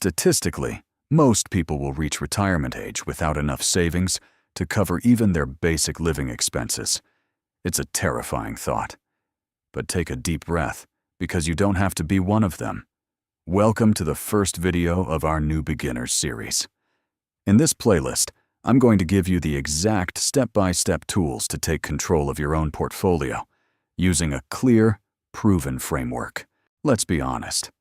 Statistically, most people will reach retirement age without enough savings to cover even their basic living expenses. It's a terrifying thought. But take a deep breath, because you don't have to be one of them. Welcome to the first video of our New Beginners series. In this playlist, I'm going to give you the exact step-by-step tools to take control of your own portfolio, using a clear, proven framework. Let's be honest.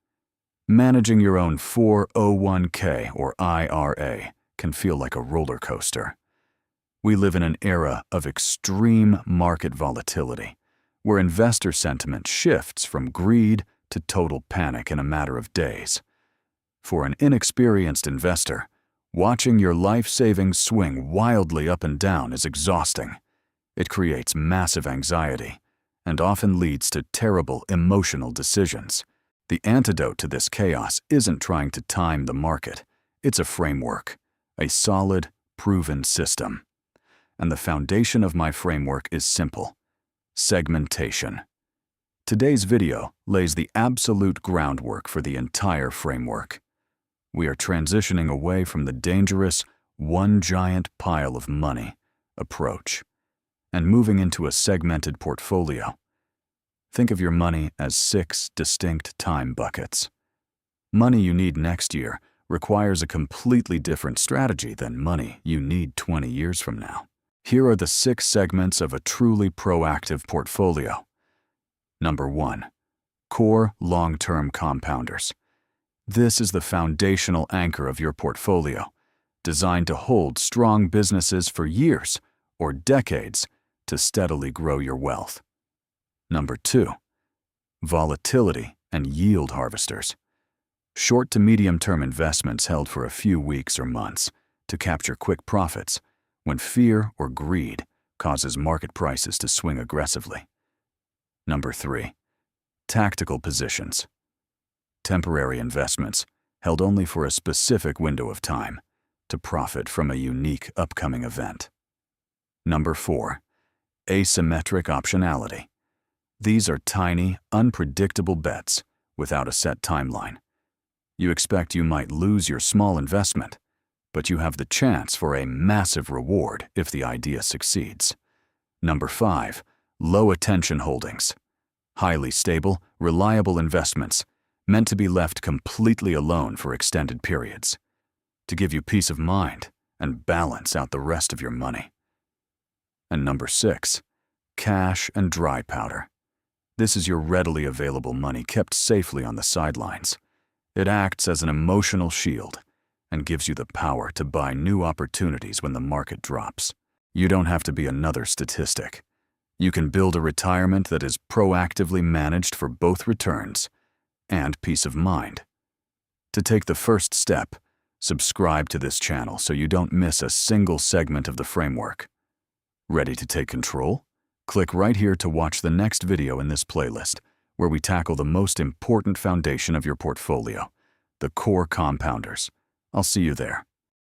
Managing your own 401k or IRA can feel like a roller coaster. We live in an era of extreme market volatility, where investor sentiment shifts from greed to total panic in a matter of days. For an inexperienced investor, watching your life savings swing wildly up and down is exhausting. It creates massive anxiety and often leads to terrible emotional decisions. The antidote to this chaos isn't trying to time the market. It's a framework, a solid, proven system. And the foundation of my framework is simple: segmentation. Today's video lays the absolute groundwork for the entire framework. We are transitioning away from the dangerous one giant pile of money approach and moving into a segmented portfolio. Think of your money as 6 distinct time buckets. Money you need next year requires a completely different strategy than money you need 20 years from now. Here are the 6 segments of a truly proactive portfolio. Number 1. Core long-term compounders. This is the foundational anchor of your portfolio, designed to hold strong businesses for years or decades to steadily grow your wealth. Number 2. Volatility and yield harvesters. Short to medium-term investments held for a few weeks or months to capture quick profits when fear or greed causes market prices to swing aggressively. Number 3. Tactical positions. Temporary investments held only for a specific window of time to profit from a unique upcoming event. Number 4. Asymmetric optionality. These are tiny, unpredictable bets without a set timeline. You expect you might lose your small investment, but you have the chance for a massive reward if the idea succeeds. Number 5. Low attention holdings. Highly stable, reliable investments meant to be left completely alone for extended periods, to give you peace of mind and balance out the rest of your money. And number 6. Cash and dry powder. This is your readily available money kept safely on the sidelines. It acts as an emotional shield and gives you the power to buy new opportunities when the market drops. You don't have to be another statistic. You can build a retirement that is proactively managed for both returns and peace of mind. To take the first step, subscribe to this channel so you don't miss a single segment of the framework. Ready to take control? Click right here to watch the next video in this playlist, where we tackle the most important foundation of your portfolio, the core compounders. I'll see you there.